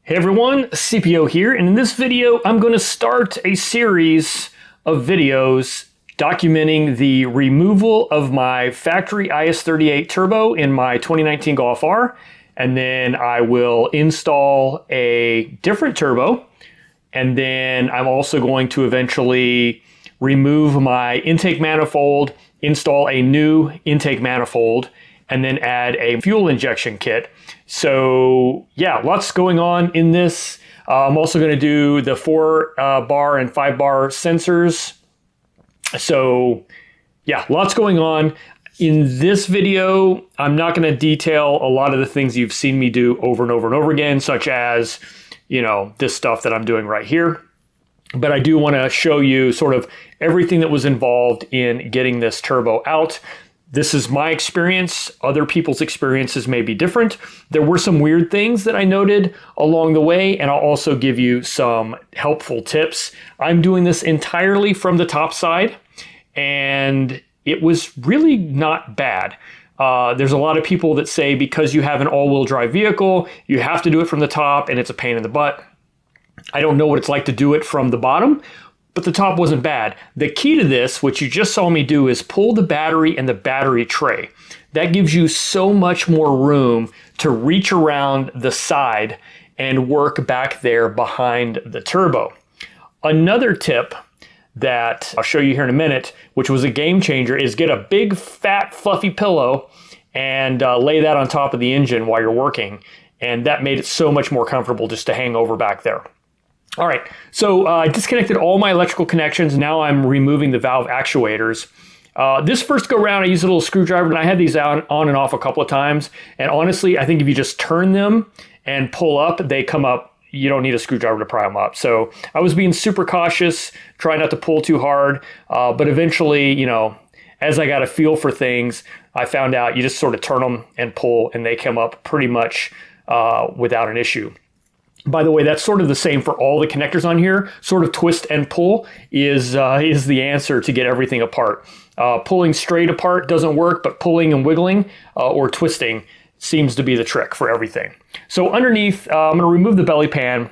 Hey everyone, CPO here, and in this video I'm going to start a series of videos documenting the removal of my factory IS38 turbo in my 2019 go.fast.r, and then I will install a different turbo, and then I'm also going to eventually remove my intake manifold, install a new intake manifold, and then add a fuel injection kit. So yeah, lots going on in this. I'm also going to do the 4-bar and 5-bar sensors. So yeah, lots going on. In this video, I'm not going to detail a lot of the things you've seen me do over and over and over again, such as, this stuff that I'm doing right here. But I do want to show you sort of everything that was involved in getting this turbo out. This is my experience. Other people's experiences may be different. There were some weird things that I noted along the way, and I'll also give you some helpful tips. I'm doing this entirely from the top side, and it was really not bad. There's a lot of people that say because you have an all-wheel drive vehicle, you have to do it from the top, and it's a pain in the butt. I don't know what it's like to do it from the bottom, but the top wasn't bad. The key to this, which you just saw me do, is pull the battery and the battery tray. That gives you so much more room to reach around the side and work back there behind the turbo. Another tip that I'll show you here in a minute, which was a game changer, is get a big, fat, fluffy pillow and lay that on top of the engine while you're working. And that made it so much more comfortable just to hang over back there. All right, so I disconnected all my electrical connections. Now I'm removing the valve actuators. This first go round, I used a little screwdriver, and I had these on and off a couple of times. And honestly, I think if you just turn them and pull up, they come up. You don't need a screwdriver to pry them up. So I was being super cautious, trying not to pull too hard. But eventually, as I got a feel for things, I found out you just sort of turn them and pull, and they come up pretty much without an issue. By the way, that's sort of the same for all the connectors on here. Sort of twist and pull is the answer to get everything apart. Pulling straight apart doesn't work, but pulling and wiggling or twisting seems to be the trick for everything. So underneath, I'm going to remove the belly pan.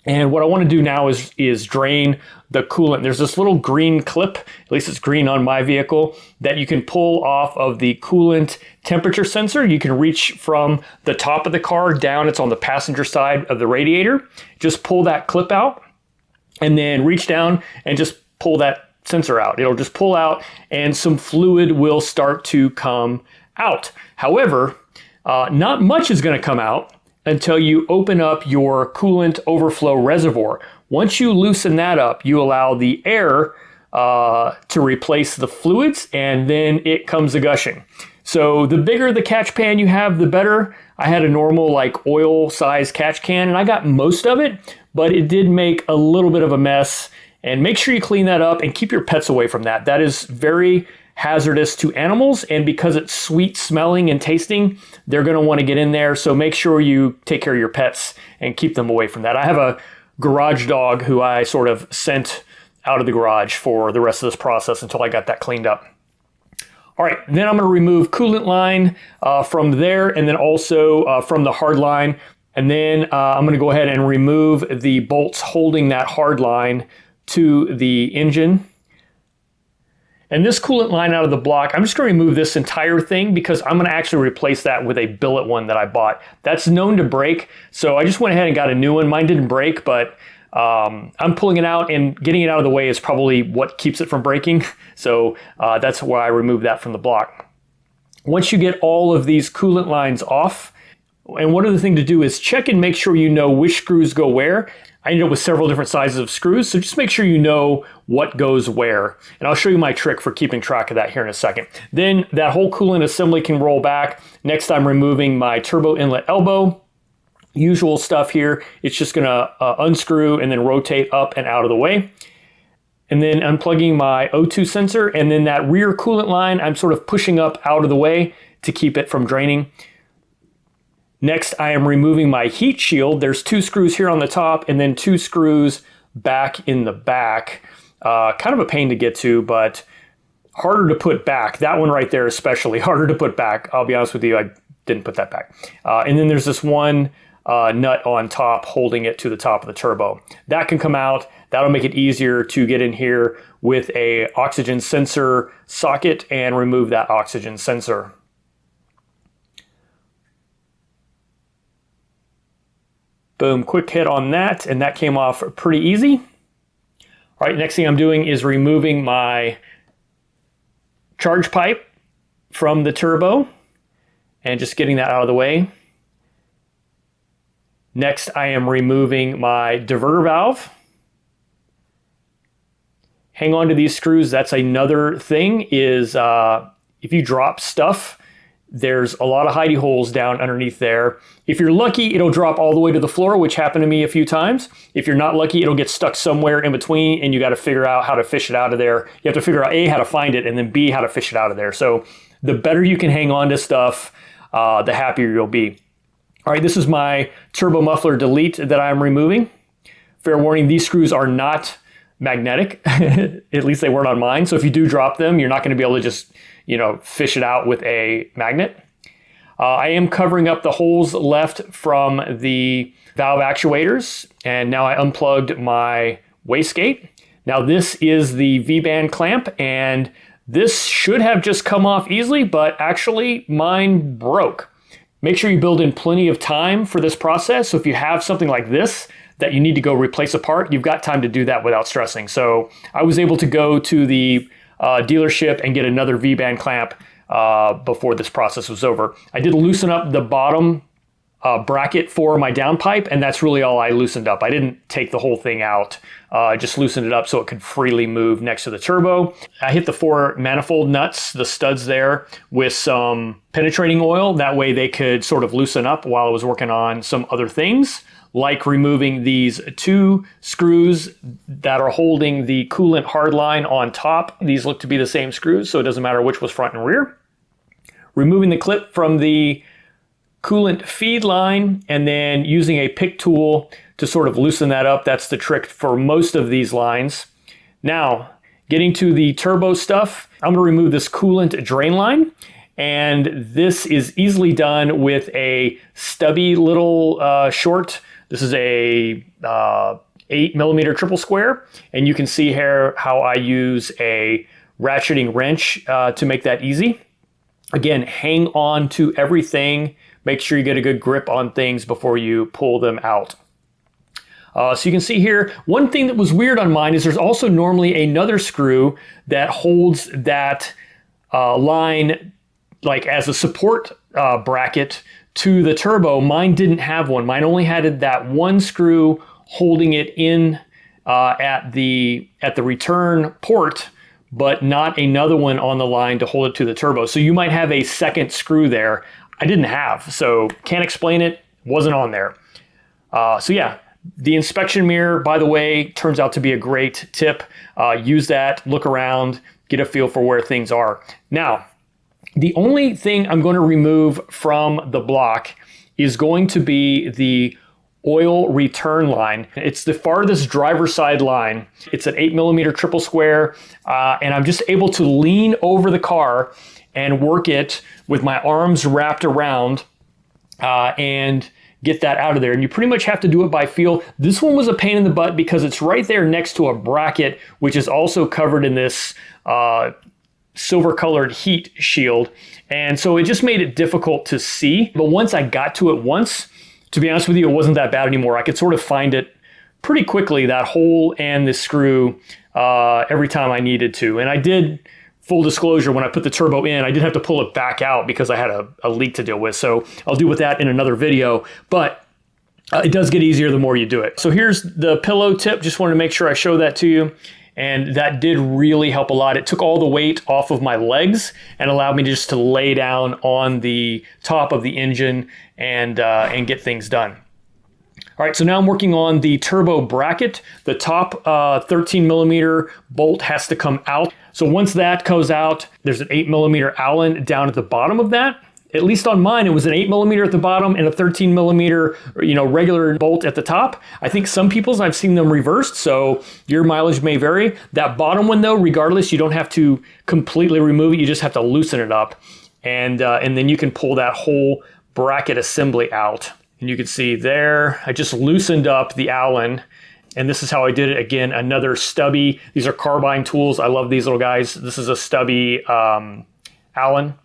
And what I want to do now is drain the coolant. There's this little green clip, at least it's green on my vehicle, that you can pull off of the coolant temperature sensor. You can reach from the top of the car down. It's on the passenger side of the radiator. Just pull that clip out and then reach down and just pull that sensor out. It'll just pull out and some fluid will start to come out. However, not much is going to come out until you open up your coolant overflow reservoir. Once you loosen that up, you allow the air to replace the fluids, and then it comes a gushing. So the bigger the catch pan you have, the better. I had a normal oil size catch can, and I got most of it, but it did make a little bit of a mess. And make sure you clean that up and keep your pets away from that. That is very hazardous to animals, and because it's sweet smelling and tasting, they're going to want to get in there. So make sure you take care of your pets and keep them away from that. I have a garage dog who I sort of sent out of the garage for the rest of this process until I got that cleaned up. All right, then I'm going to remove coolant line from there, and then also from the hard line. And then I'm going to go ahead and remove the bolts holding that hard line to the engine. And this coolant line out of the block, I'm just going to remove this entire thing because I'm going to actually replace that with a billet one that I bought. That's known to break, so I just went ahead and got a new one. Mine didn't break, but I'm pulling it out, and getting it out of the way is probably what keeps it from breaking. So that's why I removed that from the block. Once you get all of these coolant lines off, and one other thing to do is check and make sure you know which screws go where. I ended up with several different sizes of screws, so just make sure you know what goes where. And I'll show you my trick for keeping track of that here in a second. Then that whole coolant assembly can roll back. Next, I'm removing my turbo inlet elbow. Usual stuff here. It's just gonna unscrew and then rotate up and out of the way. And then unplugging my O2 sensor, and then that rear coolant line, I'm sort of pushing up out of the way to keep it from draining. Next, I am removing my heat shield. There's 2 screws here on the top and then 2 screws back in the back. Kind of a pain to get to, but harder to put back. That one right there especially harder to put back. I'll be honest with you, I didn't put that back. And then there's this one nut on top holding it to the top of the turbo. That can come out. That'll make it easier to get in here with a oxygen sensor socket and remove that oxygen sensor. Boom, quick hit on that, and that came off pretty easy. All right, next thing I'm doing is removing my charge pipe from the turbo and just getting that out of the way. Next, I am removing my diverter valve. Hang on to these screws. That's another thing is if you drop stuff, there's a lot of hidey holes down underneath there. If you're lucky, it'll drop all the way to the floor, which happened to me a few times. If you're not lucky, it'll get stuck somewhere in between and you got to figure out how to fish it out of there. You have to figure out A, how to find it, and then B, how to fish it out of there. So the better you can hang on to stuff, the happier you'll be. All right, this is my turbo muffler delete that I'm removing. Fair warning, these screws are not magnetic. At least they weren't on mine. So if you do drop them, you're not going to be able to just, fish it out with a magnet. I am covering up the holes left from the valve actuators, and now I unplugged my wastegate. Now this is the V-band clamp, and this should have just come off easily, but actually mine broke. Make sure you build in plenty of time for this process. So if you have something like this that you need to go replace a part, you've got time to do that without stressing. So I was able to go to the dealership and get another V-band clamp before this process was over. I did loosen up the bottom bracket for my downpipe, and that's really all I loosened up. I didn't take the whole thing out, just loosened it up so it could freely move next to the turbo. I hit the 4 manifold nuts, the studs there, with some penetrating oil. That way they could sort of loosen up while I was working on some other things, like removing these 2 screws that are holding the coolant hardline on top. These look to be the same screws, so it doesn't matter which was front and rear. Removing the clip from the coolant feed line, and then using a pick tool to sort of loosen that up. That's the trick for most of these lines. Now, getting to the turbo stuff, I'm gonna remove this coolant drain line, and this is easily done with a stubby little short. This is a 8mm triple square, and you can see here how I use a ratcheting wrench to make that easy. Again, hang on to everything. Make sure you get a good grip on things before you pull them out. So you can see here, one thing that was weird on mine is there's also normally another screw that holds that line like as a support bracket to the turbo. Mine didn't have one. Mine only had that one screw holding it in at the return port, but not another one on the line to hold it to the turbo. So you might have a second screw there. I didn't have, so can't explain it, wasn't on there. So yeah, the inspection mirror, by the way, turns out to be a great tip. Use that, look around, get a feel for where things are. Now, the only thing I'm going to remove from the block is going to be the oil return line. It's the farthest driver's side line. It's an 8mm triple square, and I'm just able to lean over the car and work it with my arms wrapped around and get that out of there. And you pretty much have to do it by feel. This one was a pain in the butt because it's right there next to a bracket, which is also covered in this silver colored heat shield. And so it just made it difficult to see. But once I got to it once, to be honest with you, it wasn't that bad anymore. I could sort of find it pretty quickly, that hole and the screw, every time I needed to. And I did, full disclosure, when I put the turbo in, I did have to pull it back out because I had a leak to deal with. So I'll deal with that in another video, but it does get easier the more you do it. So here's the pillow tip. Just wanted to make sure I show that to you. And that did really help a lot. It took all the weight off of my legs and allowed me just to lay down on the top of the engine and get things done. All right, so now I'm working on the turbo bracket. The top 13mm bolt has to come out. So once that goes out, there's an 8mm Allen down at the bottom of that. At least on mine, it was an 8mm at the bottom and a 13mm, regular bolt at the top. I think some people's, I've seen them reversed, so your mileage may vary. That bottom one though, regardless, you don't have to completely remove it. You just have to loosen it up. And then you can pull that whole bracket assembly out. And you can see there, I just loosened up the Allen, and this is how I did it. Again, another stubby. These are carbine tools. I love these little guys. This is a stubby Allen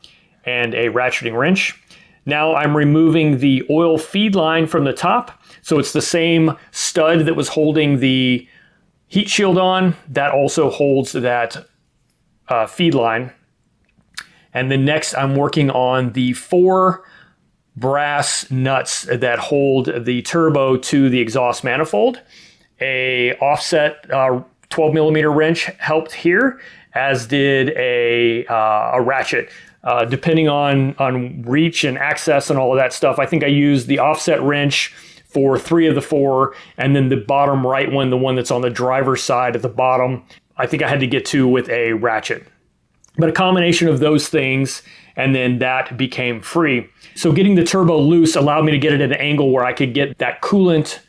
and a ratcheting wrench. Now I'm removing the oil feed line from the top. So it's the same stud that was holding the heat shield on. That also holds that feed line. And then next I'm working on the 4 brass nuts that hold the turbo to the exhaust manifold. A offset 12 millimeter wrench helped here, as did a ratchet. Depending on reach and access and all of that stuff, I think I used the offset wrench for 3 of the 4, and then the bottom right one, the one that's on the driver's side at the bottom, I think I had to get to with a ratchet. But a combination of those things, and then that became free. So getting the turbo loose allowed me to get it at an angle where I could get that coolant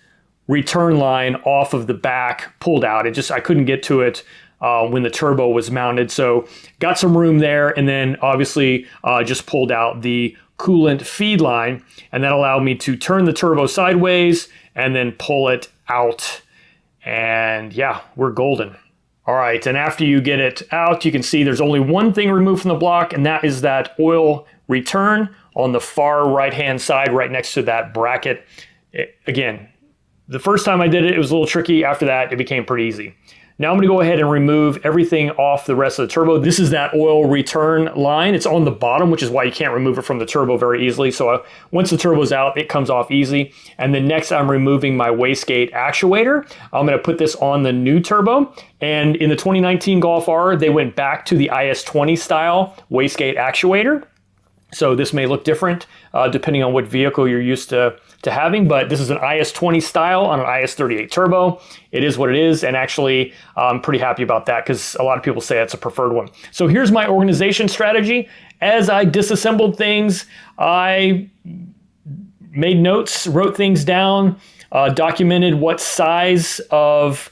return line off of the back pulled out. I couldn't get to it when the turbo was mounted. So got some room there, and then obviously just pulled out the coolant feed line, and that allowed me to turn the turbo sideways and then pull it out. And yeah, we're golden. All right, and after you get it out, you can see there's only one thing removed from the block, and that is that oil return on the far right-hand side, right next to that bracket. Again, the first time I did it, it was a little tricky. After that, it became pretty easy. Now I'm gonna go ahead and remove everything off the rest of the turbo. This is that oil return line. It's on the bottom, which is why you can't remove it from the turbo very easily. So once the turbo's out, it comes off easy. And then next I'm removing my Wastegate Actuator. I'm gonna put this on the new turbo. And in the 2019 Golf R, they went back to the IS20 style Wastegate Actuator. So this may look different depending on what vehicle you're used to having, but this is an IS20 style on an IS38 turbo. It is what it is, and actually I'm pretty happy about that because a lot of people say it's a preferred one. So here's my organization strategy. As I disassembled things, I made notes, wrote things down, documented what size of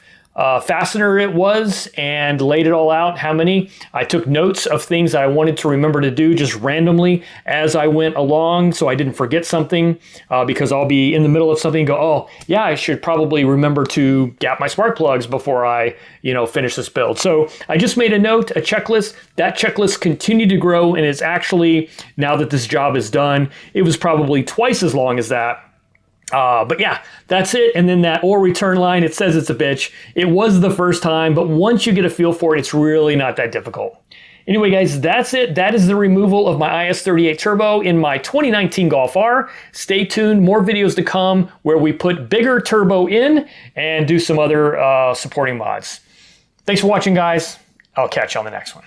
fastener it was, and laid it all out, how many. I took notes of things I wanted to remember to do just randomly as I went along, so I didn't forget something, because I'll be in the middle of something and go, oh yeah, I should probably remember to gap my spark plugs before I finish this build. So I just made a note, a checklist. That checklist continued to grow, and it's actually, now that this job is done, it was probably twice as long as that. But yeah, that's it. And then that oil return line, it says it's a bitch. It was the first time, but once you get a feel for it, it's really not that difficult. Anyway, guys, that's it. That is the removal of my IS38 turbo in my 2019 Golf R. Stay tuned, more videos to come where we put bigger turbo in and do some other supporting mods. Thanks for watching, guys. I'll catch you on the next one.